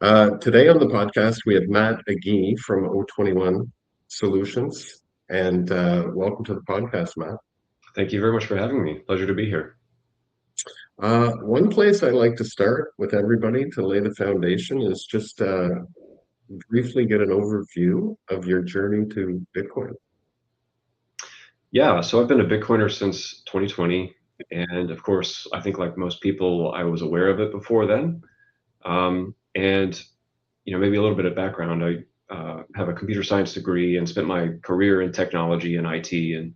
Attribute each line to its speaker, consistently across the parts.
Speaker 1: Today on the podcast, we have Matt Agee from O21 Solutions, and welcome to the podcast, Matt.
Speaker 2: Thank you very much for having me. Pleasure to be here.
Speaker 1: One place I like to start with everybody to lay the foundation is just briefly get an overview of your journey to Bitcoin.
Speaker 2: Yeah, so I've been a Bitcoiner since 2020. And of course, I think like most people, I was aware of it before then. And, maybe a little bit of background. I have a computer science degree and spent my career in technology and IT.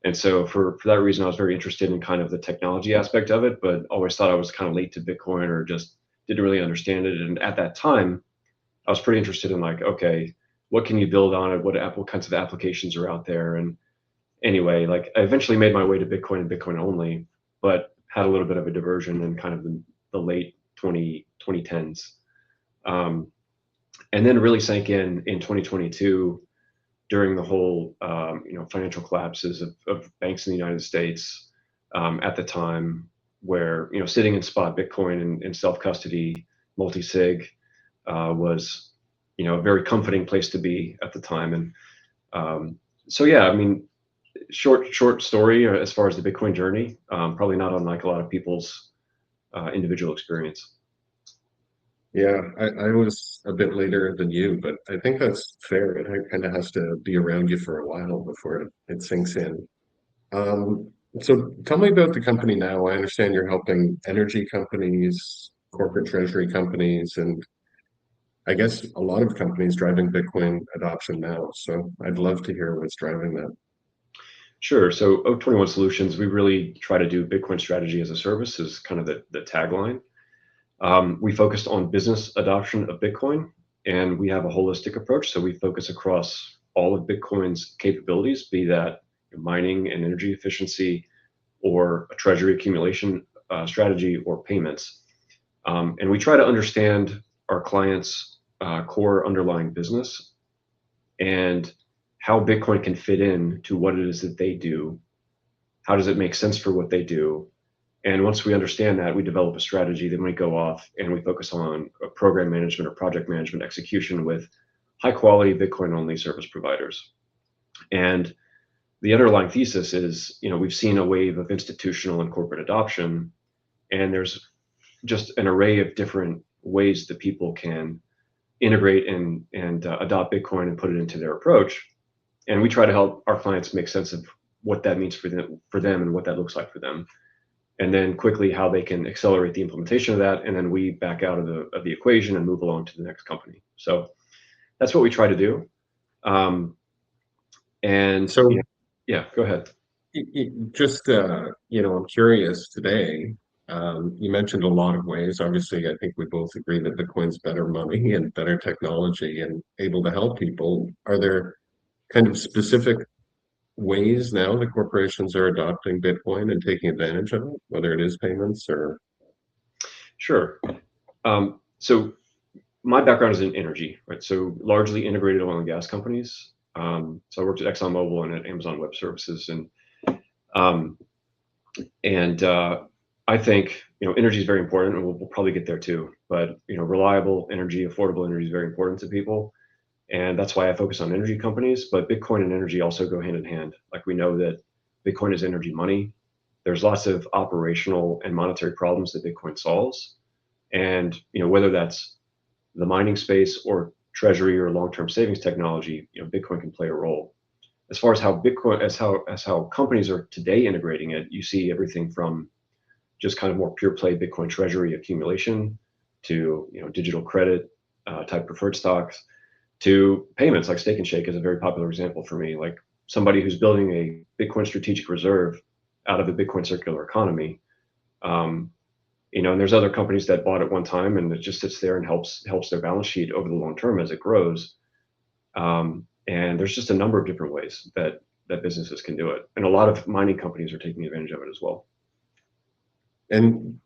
Speaker 2: And so for that reason, I was very interested in kind of the technology aspect of it, but always thought I was kind of late to Bitcoin or just didn't really understand it. And at that time, I was pretty interested in like, okay, what can you build on it? What kinds of applications are out there? And anyway, like I eventually made my way to Bitcoin and Bitcoin only, but had a little bit of a diversion in kind of the late 2010s. Um, and then really sank in 2022 during the whole financial collapses of banks in the United States at the time, where sitting in spot Bitcoin and self custody multi sig was a very comforting place to be at the time. And so yeah, I mean, short story as far as the Bitcoin journey, probably not unlike a lot of people's individual experience.
Speaker 1: Yeah, I was a bit later than you, but I think that's fair. It kind of has to be around you for a while before it sinks in. So tell me about the company now. I understand you're helping energy companies, corporate treasury companies, and I guess a lot of companies driving Bitcoin adoption now. So I'd love to hear what's driving that.
Speaker 2: Sure. So O21 Solutions, we really try to do Bitcoin strategy as a service is kind of the tagline. We focused on business adoption of Bitcoin, and we have a holistic approach. So we focus across all of Bitcoin's capabilities, be that mining and energy efficiency, or a treasury accumulation strategy, or payments. And we try to understand our clients' core underlying business and how Bitcoin can fit in to what it is that they do. How does it make sense for what they do? And once we understand that, we develop a strategy. Then we go off and we focus on a program management or project management execution with high quality Bitcoin only service providers. And the underlying thesis is, we've seen a wave of institutional and corporate adoption, and there's just an array of different ways that people can integrate and adopt Bitcoin and put it into their approach. And we try to help our clients make sense of what that means for them and what that looks like for them, and then quickly how they can accelerate the implementation of that, and then we back out of the equation and move along to the next company. So that's what we try to do. Um, and
Speaker 1: So
Speaker 2: yeah, go ahead.
Speaker 1: just, I'm curious today. You mentioned a lot of ways. Obviously, I think we both agree that Bitcoin's better money and better technology and able to help people. Are there kind of specific ways now the corporations are adopting Bitcoin and taking advantage of it, whether it is payments or
Speaker 2: Sure. So my background is in energy, right? So largely integrated oil and gas companies. So I worked at ExxonMobil and at Amazon Web Services, um, and I think energy is very important, and we'll probably get there too. But reliable energy, affordable energy is very important to people, and that's why I focus on energy companies. But Bitcoin and energy also go hand in hand. Like we know that Bitcoin is energy money. There's lots of operational and monetary problems that Bitcoin solves, and whether that's the mining space or treasury or long-term savings technology, Bitcoin can play a role. As far as how Bitcoin, as how companies are today integrating it, you see everything from just kind of more pure play Bitcoin treasury accumulation to digital credit type preferred stocks to payments like Stake and Shake is a very popular example for me. Like somebody who's building a Bitcoin strategic reserve out of the Bitcoin circular economy. Um, and there's other companies that bought it one time and it just sits there and helps their balance sheet over the long term as it grows. And there's just a number of different ways that businesses can do it, and a lot of mining companies are taking advantage of it as well.
Speaker 1: and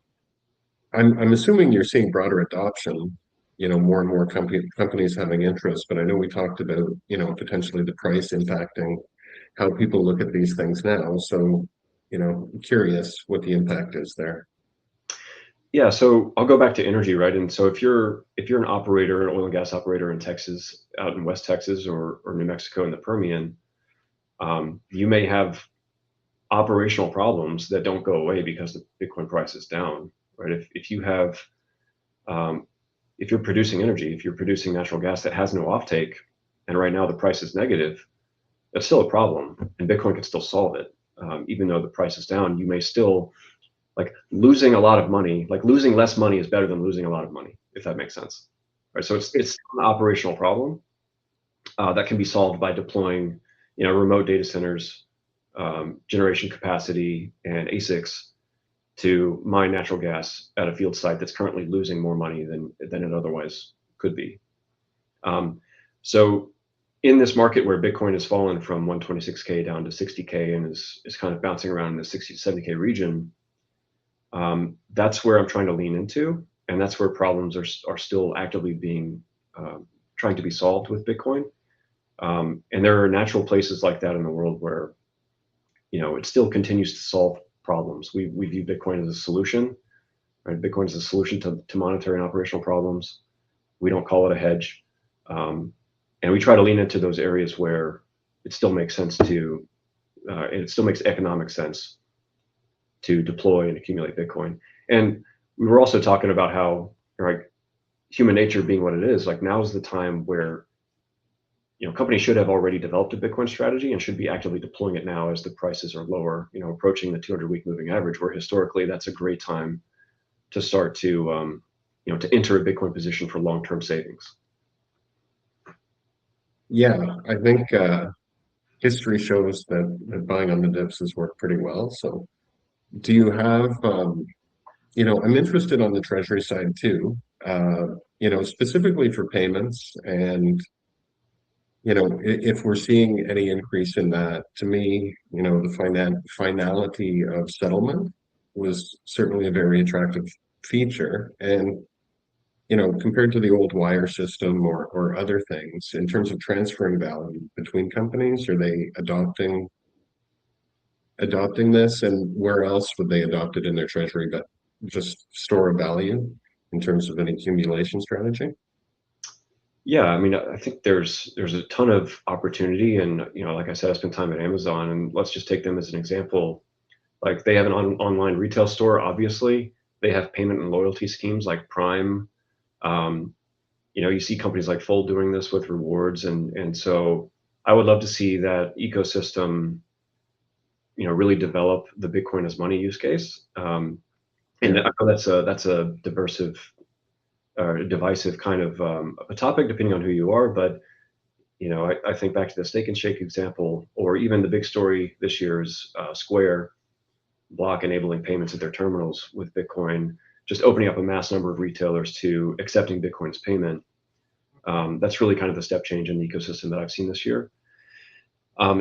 Speaker 1: I'm assuming you're seeing broader adoption, more and more companies having interest, but I know we talked about, potentially the price impacting how people look at these things now. So, curious what the impact is there.
Speaker 2: Yeah, so I'll go back to energy, right? And so if you're an operator, an oil and gas operator in Texas, out in West Texas or New Mexico in the Permian, you may have operational problems that don't go away because the Bitcoin price is down, right? If you have um, if you're producing energy, if you're producing natural gas that has no offtake, and right now the price is negative, that's still a problem, and Bitcoin can still solve it. Even though the price is down, you may still like losing a lot of money. Like losing less money is better than losing a lot of money, if that makes sense. Right. So it's an operational problem that can be solved by deploying, remote data centers, generation capacity, and ASICs to mine natural gas at a field site that's currently losing more money than it otherwise could be. Um, so in this market where Bitcoin has fallen from 126K down to 60K and is kind of bouncing around in the 60 to 70K region, that's where I'm trying to lean into, and that's where problems are still actively being trying to be solved with Bitcoin. And there are natural places like that in the world where it still continues to solve problems. We view Bitcoin as a solution, right? Bitcoin is a solution to monetary and operational problems. We don't call it a hedge, and we try to lean into those areas where it still makes sense and it still makes economic sense to deploy and accumulate Bitcoin. And we were also talking about how, like, human nature being what it is, like now is the time where companies should have already developed a Bitcoin strategy and should be actively deploying it now as the prices are lower, approaching the 200-week moving average, where historically that's a great time to start to enter a Bitcoin position for long-term savings.
Speaker 1: Yeah, I think history shows that buying on the dips has worked pretty well. So do you have, I'm interested on the treasury side too, specifically for payments. And, if we're seeing any increase in that, to me, the finality of settlement was certainly a very attractive feature. And, compared to the old wire system or other things, in terms of transferring value between companies, are they adopting this, and where else would they adopt it in their treasury but just store a value in terms of an accumulation strategy?
Speaker 2: Yeah, I mean, I think there's a ton of opportunity, and like I said, I spent time at Amazon, and let's just take them as an example. Like they have an online retail store, obviously. They have payment and loyalty schemes like Prime. Um, you see companies like Fold doing this with rewards, and so I would love to see that ecosystem, really develop the Bitcoin as money use case. And
Speaker 1: Yeah.
Speaker 2: I know that's a divisive kind of a topic depending on who you are, but I think back to the Steak and Shake example, or even the big story this year is Square Block enabling payments at their terminals with Bitcoin, just opening up a mass number of retailers to accepting Bitcoin as payment. That's really kind of the step change in the ecosystem that I've seen this year.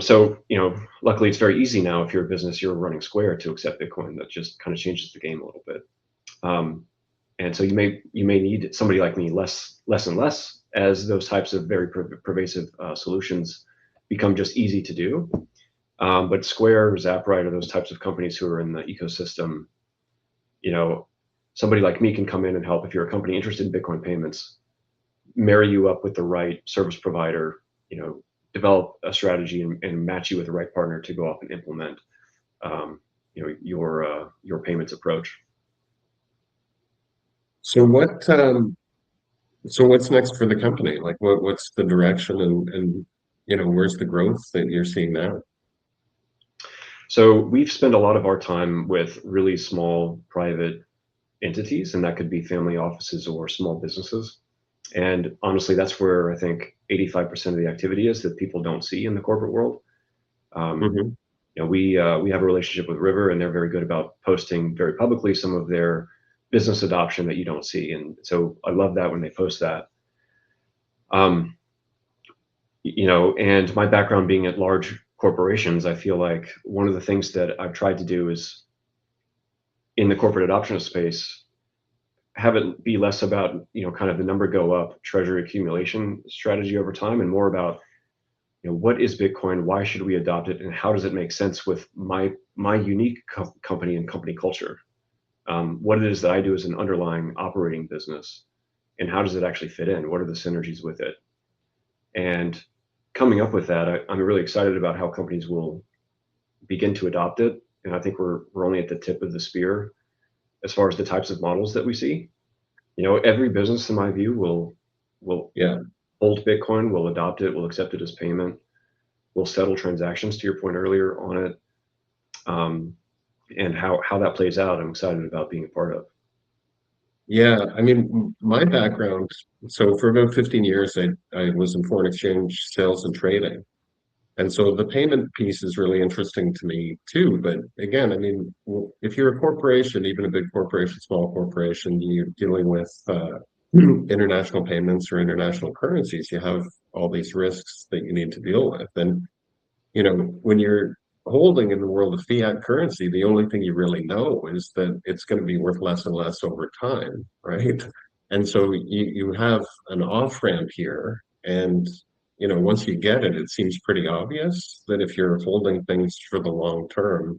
Speaker 2: So, luckily it's very easy now if you're a business, you're running Square to accept Bitcoin. That just kind of changes the game a little bit. Um, and so you may need somebody like me less and less as those types of very pervasive solutions become just easy to do. But Square, Zaprite are those types of companies who are in the ecosystem. You know, somebody like me can come in and help if you're a company interested in Bitcoin payments, marry you up with the right service provider, develop a strategy and match you with the right partner to go off and implement, your payments approach.
Speaker 1: So what's next for the company? Like what's the direction, and where's the growth that you're seeing now?
Speaker 2: So we've spent a lot of our time with really small private entities, and that could be family offices or small businesses. And honestly, that's where I think 85% of the activity is that people don't see in the corporate world. Um,
Speaker 1: Hmm.
Speaker 2: we have a relationship with River, and they're very good about posting very publicly some of their business adoption that you don't see. And so I love that when they post that. Um, and my background being at large corporations, I feel like one of the things that I've tried to do is in the corporate adoption space, have it be less about, kind of the number go up treasury accumulation strategy over time, and more about, what is Bitcoin? Why should we adopt it? And how does it make sense with my unique company and company culture? what it is that I do as an underlying operating business, and how does it actually fit in? What are the synergies with it? And coming up with that, I'm really excited about how companies will begin to adopt it. And I think we're only at the tip of the spear as far as the types of models that we see. Every business, in my view, will
Speaker 1: Yeah.
Speaker 2: hold Bitcoin, will adopt it, will accept it as payment, will settle transactions. To your point earlier on it, and how that plays out, I'm excited about being a part of.
Speaker 1: Yeah, I mean, my background, so for about 15 years, I was in foreign exchange sales and trading. And so the payment piece is really interesting to me too. But again, I mean, if you're a corporation, even a big corporation, small corporation, you're dealing with international payments or international currencies, you have all these risks that you need to deal with. And when you're holding in the world of fiat currency, the only thing you really know is that it's going to be worth less and less over time, right? And so you have an off ramp here. And, once you get it, it seems pretty obvious that if you're holding things for the long term,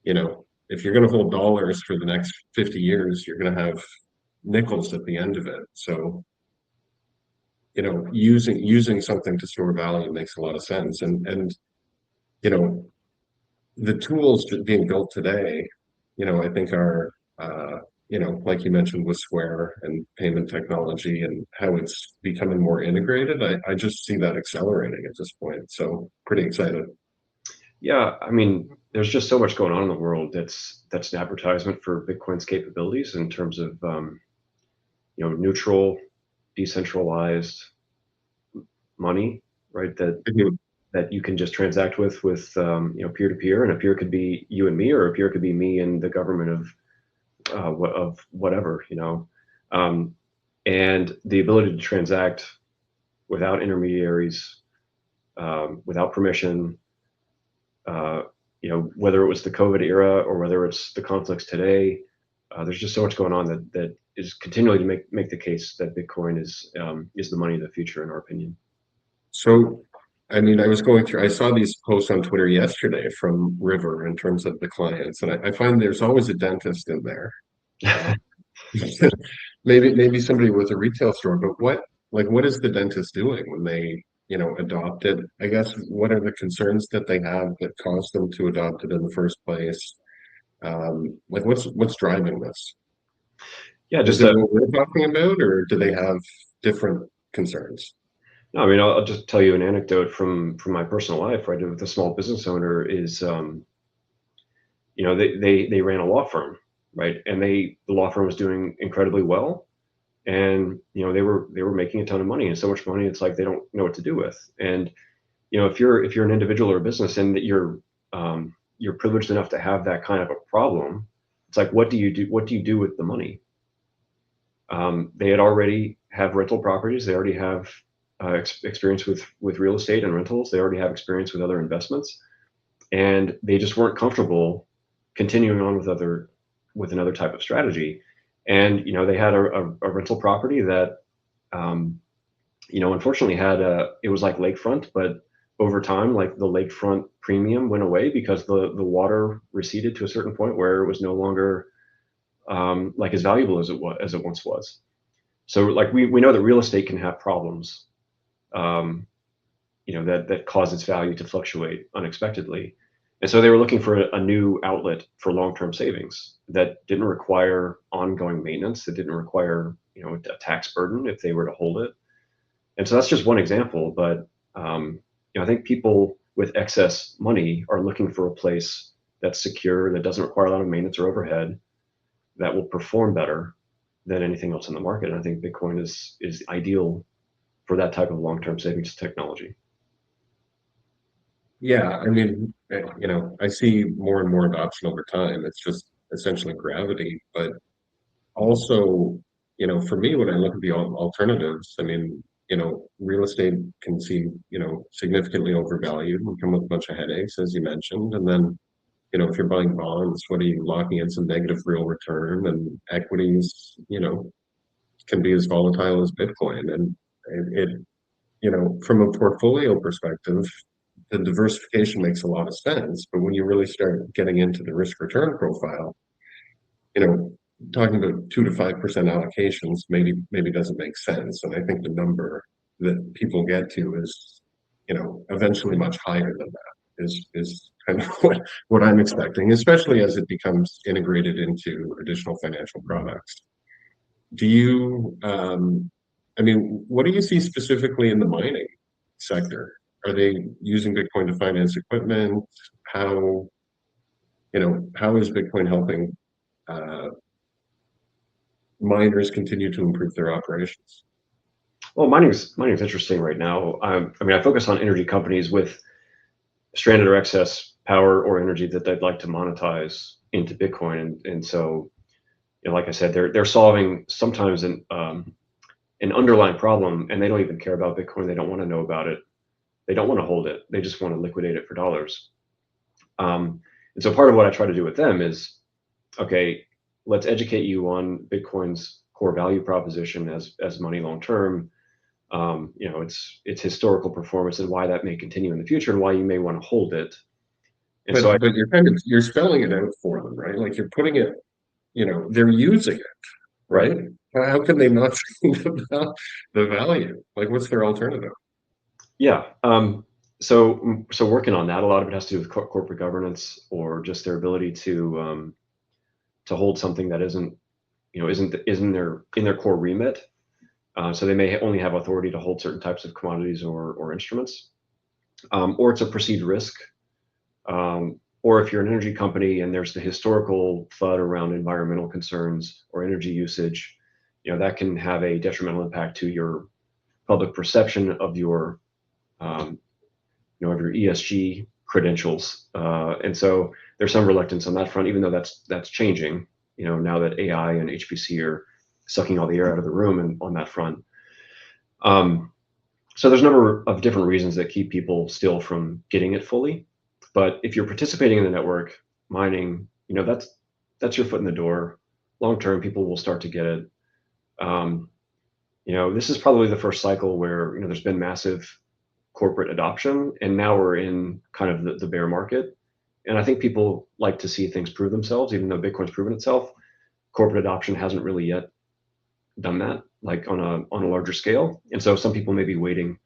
Speaker 1: if you're going to hold dollars for the next 50 years, you're going to have nickels at the end of it. So, using something to store value makes a lot of sense. And, you know, the tools being built today, I think are, like you mentioned with Square and payment technology and how it's becoming more integrated. I just see that accelerating at this point. So pretty excited.
Speaker 2: Yeah, I mean, there's just so much going on in the world that's an advertisement for Bitcoin's capabilities in terms of neutral, decentralized money, right?
Speaker 1: Mhm.
Speaker 2: That you can just transact with peer to peer, and a peer could be you and me, or a peer could be me and the government of whatever, um, and the ability to transact without intermediaries, without permission. Uh, whether it was the COVID era or whether it's the conflicts today, there's just so much going on that is continually to make the case that Bitcoin is the money of the future, in our opinion.
Speaker 1: So, I mean, I was going through, I saw these posts on Twitter yesterday from River in terms of the clients, and I find there's always a dentist in there. Uh, maybe somebody with a retail store, but what is the dentist doing when they, adopt it? I guess what are the concerns that they have that caused them to adopt it in the first place? Like what's driving this?
Speaker 2: Yeah,
Speaker 1: Is
Speaker 2: just
Speaker 1: it what we're talking about, or do they have different concerns?
Speaker 2: no, I mean, I'll just tell you an anecdote from my personal life, right? With a small business owner is, they ran a law firm, right? And the law firm was doing incredibly well, and they were making a ton of money, and so much money, it's like they don't know what to do with. And if you're an individual or a business and that you're privileged enough to have that kind of a problem, it's like, what do you do? What do you do with the money? They had already have rental properties. They already have experience with real estate and rentals. They already have experience with other investments, and they just weren't comfortable continuing on with another type of strategy. And they had a rental property that unfortunately had it was like lakefront, but over time, like the lakefront premium went away because the water receded to a certain point where it was no longer like as valuable as it once was. So like we know that real estate can have problems, um, that cause its value to fluctuate unexpectedly. And so they were looking for a new outlet for long-term savings that didn't require ongoing maintenance, that didn't require a tax burden if they were to hold it. And so that's just one example, but I think people with excess money are looking for a place that's secure, that doesn't require a lot of maintenance or overhead, that will perform better than anything else in the market. And I think Bitcoin is ideal for that type of long-term savings technology.
Speaker 1: Yeah, I mean, I see more and more adoption over time. It's just essentially gravity, but also, for me, when I look at the alternatives, I mean, real estate can seem, significantly overvalued and come with a bunch of headaches, as you mentioned. And then, if you're buying bonds, what are you locking in some negative real return and equities, can be as volatile as Bitcoin. And from a portfolio perspective, the diversification makes a lot of sense. But when you really start getting into the risk return profile, you know, talking about 2 to 5% allocations maybe doesn't make sense. And I think the number that people get to is, eventually much higher than that is kind of what I'm expecting, especially as it becomes integrated into additional financial products. Do you, I mean, what do you see specifically in the mining sector? Are they using Bitcoin to finance equipment? How, how is Bitcoin helping uh, miners continue to improve their operations?
Speaker 2: Well, mining's interesting right now. I mean, I focus on energy companies with stranded or excess power or energy that they'd like to monetize into Bitcoin, and so, like I said, they're solving sometimes an underlying problem, and they don't even care about Bitcoin. They don't want to know about it. They don't want to hold it. They just want to liquidate it for dollars. And so part of what I try to do with them is, okay, let's educate you on Bitcoin's core value proposition as money long term. Its historical performance and why that may continue in the future and why you may want to hold it. And so I,
Speaker 1: But you're spelling it out for them, right? Like you're putting it, they're using it,
Speaker 2: right,
Speaker 1: right? How can they not see the value? Like, what's their alternative?
Speaker 2: yeah. So working on that, a lot of it has to do with corporate governance or just their ability to hold something that isn't in their core remit. So they may only have authority to hold certain types of commodities or instruments, or it's a perceived risk. Or if you're an energy company and there's the historical FUD around environmental concerns or energy usage, that can have a detrimental impact to your public perception of um, of your ESG credentials. And so there's some reluctance on that front, even though that's changing. Now that AI and HPC are sucking all the air out of the room, and on that front. So there's a number of different reasons that keep people still from getting it fully. But if you're participating in the network mining, that's your foot in the door. Long term, people will start to get it. Um, this is probably the first cycle where there's been massive corporate adoption, and now we're in kind of the bear market. And I think people like to see things prove themselves, even though Bitcoin's proven itself. Corporate adoption hasn't really yet done that, like on a larger scale. And so some people may be waiting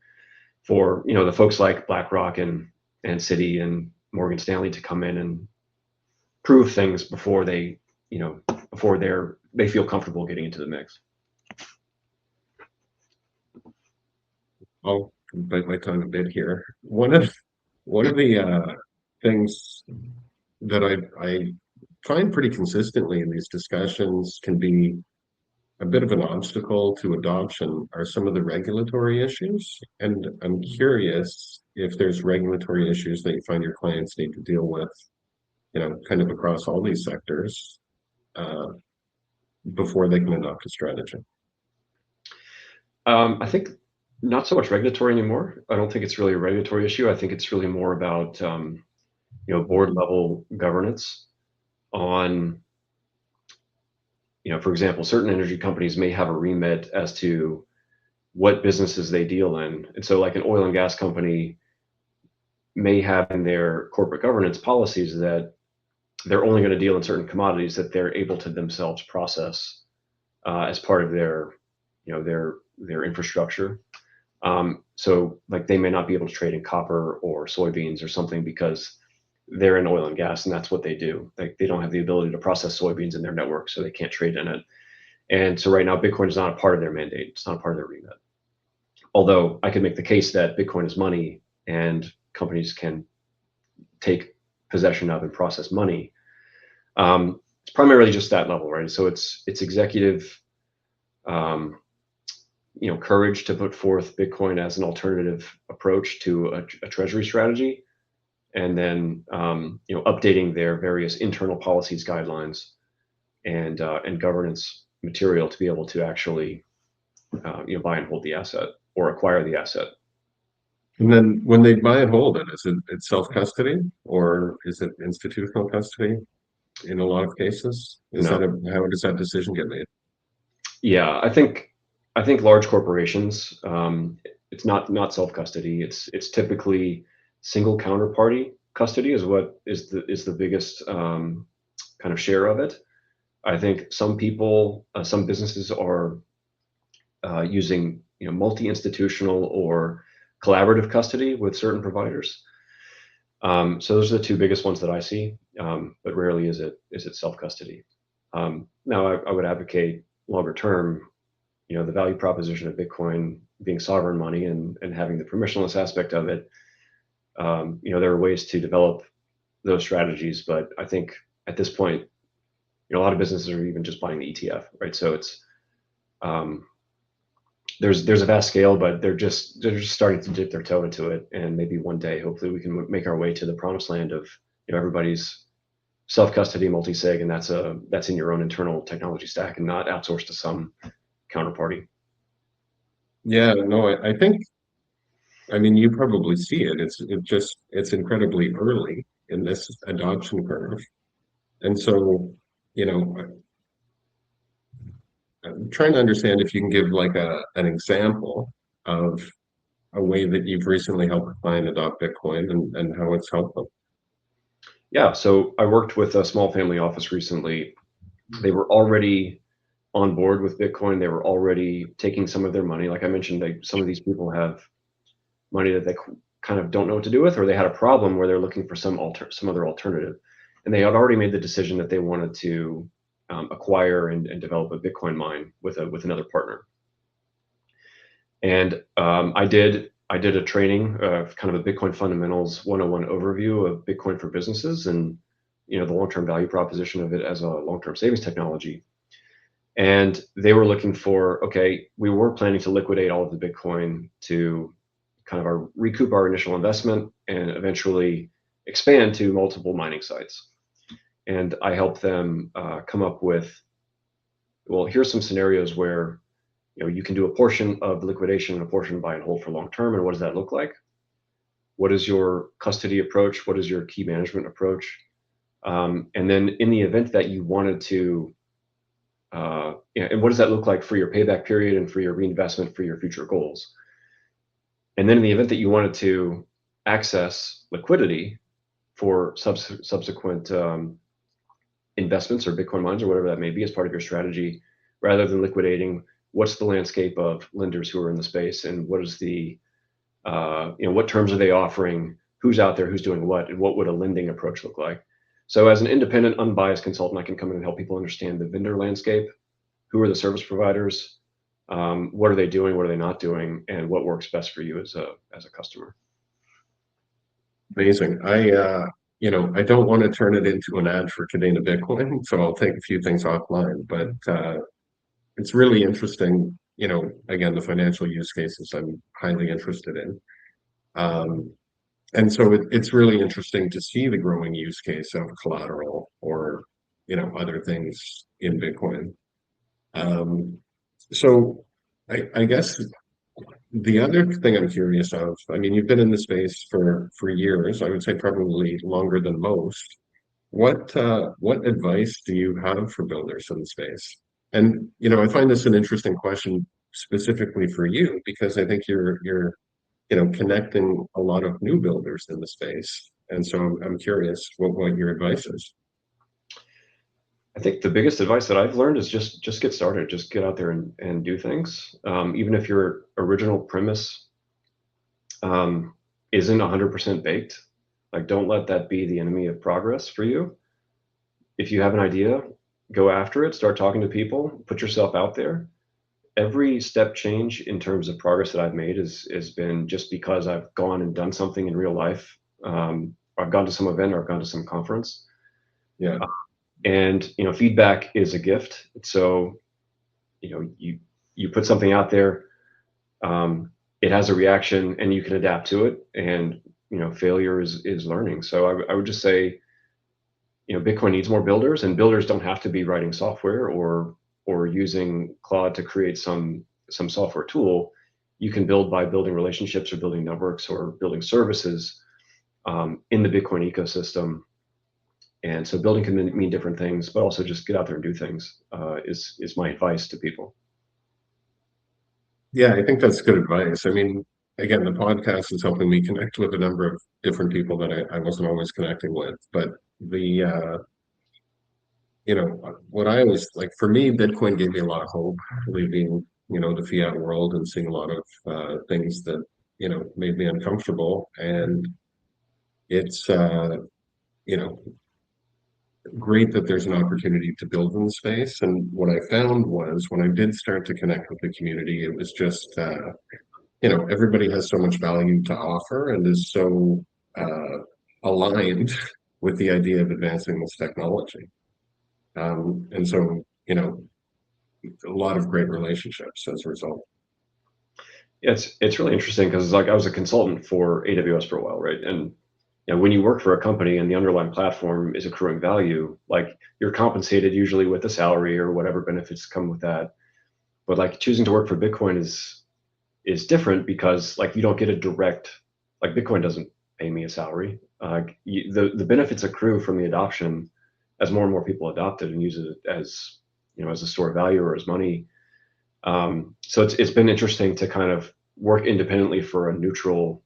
Speaker 2: for the folks like BlackRock and Citi and Morgan Stanley to come in and prove things before they feel comfortable getting into the mix.
Speaker 1: I'll bite my tongue a bit here. One of the things that I find pretty consistently in these discussions can be a bit of an obstacle to adoption are some of the regulatory issues. And I'm curious if there's regulatory issues that you find your clients need to deal with, kind of across all these sectors, uh, before they can adopt a strategy.
Speaker 2: I think not so much regulatory anymore. I don't think it's really a regulatory issue. I think it's really more about board level governance on, for example, certain energy companies may have a remit as to what businesses they deal in. And so like an oil and gas company may have in their corporate governance policies that they're only going to deal in certain commodities that they're able to themselves process as part of their infrastructure. So like they may not be able to trade in copper or soybeans or something because they're in oil and gas and that's what they do. Like they don't have the ability to process soybeans in their network, so they can't trade in it. And so right now, Bitcoin is not a part of their mandate. It's not a part of their remit. Although I could make the case that Bitcoin is money and companies can take possession of and process money. It's primarily just that level, right? So it's executive, um, courage to put forth Bitcoin as an alternative approach to a treasury strategy, and then updating their various internal policies, guidelines, and governance material to be able to actually buy and hold the asset or acquire the asset.
Speaker 1: And then when they buy and hold it, is it self-custody or is it institutional custody in a lot of cases?
Speaker 2: No,
Speaker 1: How does that decision get made?
Speaker 2: yeah, I think large corporations, it's not self custody. It's typically single counterparty custody is what is the biggest kind of share of it. I think some people, some businesses are using multi-institutional or collaborative custody with certain providers. So those are the two biggest ones that I see, but rarely is it self-custody. Now, I would advocate longer term, the value proposition of Bitcoin being sovereign money and having the permissionless aspect of it. There are ways to develop those strategies, but I think at this point, a lot of businesses are even just buying the ETF, right? So it's um, there's a vast scale, but they're just starting to dip their toe into it, and maybe one day, hopefully, we can make our way to the promised land of everybody's self custody multi sig, and that's in your own internal technology stack and not outsourced to some counterparty.
Speaker 1: Yeah, no, I think, I mean, you probably see it. It's incredibly early in this adoption curve. And so, you know, I'm trying to understand if you can give like an example of a way that you've recently helped a client adopt Bitcoin and how it's helped them.
Speaker 2: Yeah, so I worked with a small family office recently. They were already on board with Bitcoin. They were already taking some of their money. Like I mentioned, some of these people have money that they kind of don't know what to do with, or they had a problem where they're looking for some other alternative, and they had already made the decision that they wanted to acquire and develop a Bitcoin mine with another partner. And I did a training, kind of a Bitcoin fundamentals 101 overview of Bitcoin for businesses, and the long-term value proposition of it as a long-term savings technology. And they were looking for, okay, we were planning to liquidate all of the Bitcoin to kind of recoup our initial investment and eventually expand to multiple mining sites. And I helped them come up with, well, here's some scenarios where you can do a portion of liquidation and a portion buy and hold for long term. And what does that look like? What is your custody approach? What is your key management approach? And then in the event that you wanted to, and what does that look like for your payback period and for your reinvestment for your future goals? And then in the event that you wanted to access liquidity for subsequent investments or Bitcoin mines or whatever that may be as part of your strategy, rather than liquidating, what's the landscape of lenders who are in the space, and what is the what terms are they offering, who's out there, who's doing what, and what would a lending approach look like? So as an independent, unbiased consultant, I can come in and help people understand the vendor landscape, who are the service providers, what are they doing, what are they not doing, and what works best for you as a customer.
Speaker 1: Amazing. I don't want to turn it into an ad for Cadena Bitcoin, so I'll take a few things offline, but it's really interesting. Again, the financial use cases I'm highly interested in. Um, and so it's really interesting to see the growing use case of collateral or, other things in Bitcoin. Um, so I guess the other thing I'm curious of, I mean, you've been in the space for years, I would say probably longer than most. What advice do you have for builders in the space? And I find this an interesting question specifically for you because I think you're connecting a lot of new builders in the space. And so I'm curious what your advice is.
Speaker 2: I think the biggest advice that I've learned is just get started, just get out there and do things. Even if your original premise um, isn't 100% baked, like don't let that be the enemy of progress for you. If you have an idea, go after it, start talking to people, put yourself out there. Every step change in terms of progress that I've made has been just because I've gone and done something in real life. I've gone to some event or I've gone to some conference.
Speaker 1: Yeah.
Speaker 2: And feedback is a gift. So you put something out there, it has a reaction, and you can adapt to it. And failure is learning. So I would just say, Bitcoin needs more builders, and builders don't have to be writing software or using Claude to create some software tool. You can build by building relationships or building networks or building services in the Bitcoin ecosystem. And so building can mean different things, but also just get out there and do things is my advice to people.
Speaker 1: Yeah, I think that's good advice. I mean, again, the podcast is helping me connect with a number of different people that I wasn't always connecting with. But the what I always like for me, Bitcoin gave me a lot of hope, leaving, the fiat world and seeing a lot of things that, made me uncomfortable. And it's, you know, great that there's an opportunity to build in the space. And what I found was when I did start to connect with the community, it was just, everybody has so much value to offer and is so uh, aligned with the idea of advancing this technology. And so, a lot of great relationships as a result.
Speaker 2: It's really interesting because like I was a consultant for AWS for a while, right? And when you work for a company and the underlying platform is accruing value, like you're compensated usually with a salary or whatever benefits come with that. But like choosing to work for Bitcoin is different because like you don't get a direct, like Bitcoin doesn't pay me a salary. The benefits accrue from the adoption as more and more people adopt it and use it as as a store of value or as money. So it's been interesting to kind of work independently for a neutral,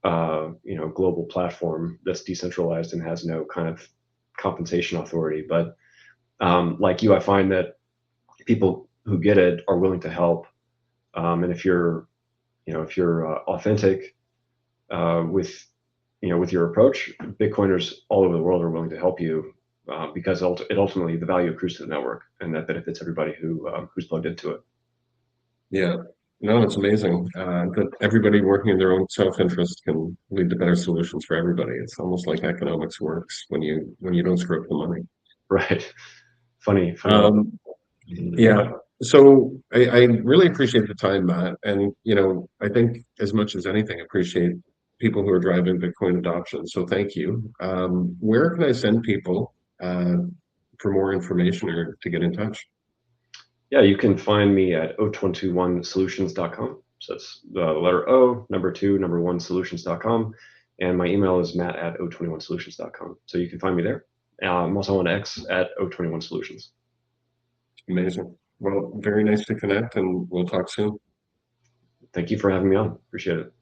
Speaker 2: global platform that's decentralized and has no kind of compensation authority. But like you, I find that people who get it are willing to help. And if you're authentic with with your approach, Bitcoiners all over the world are willing to help you because it ultimately the value accrues to the network and that benefits everybody who's plugged into it.
Speaker 1: Yeah, no, it's amazing that everybody working in their own self-interest can lead to better solutions for everybody. It's almost like economics works when you don't screw up the money.
Speaker 2: Right. Funny how.
Speaker 1: Um, yeah. So I really appreciate the time, Matt. And I think as much as anything, appreciate people who are driving Bitcoin adoption. So thank you. Where can I send people for more information or to get in touch?
Speaker 2: Yeah, you can find me at o21solutions.com. So that's the letter O, number two, number one, solutions.com. And my email is matt at o21solutions.com. So you can find me there. I'm also on X at o21solutions.
Speaker 1: Amazing. Well, very nice to connect, and we'll talk soon.
Speaker 2: Thank you for having me on. Appreciate it.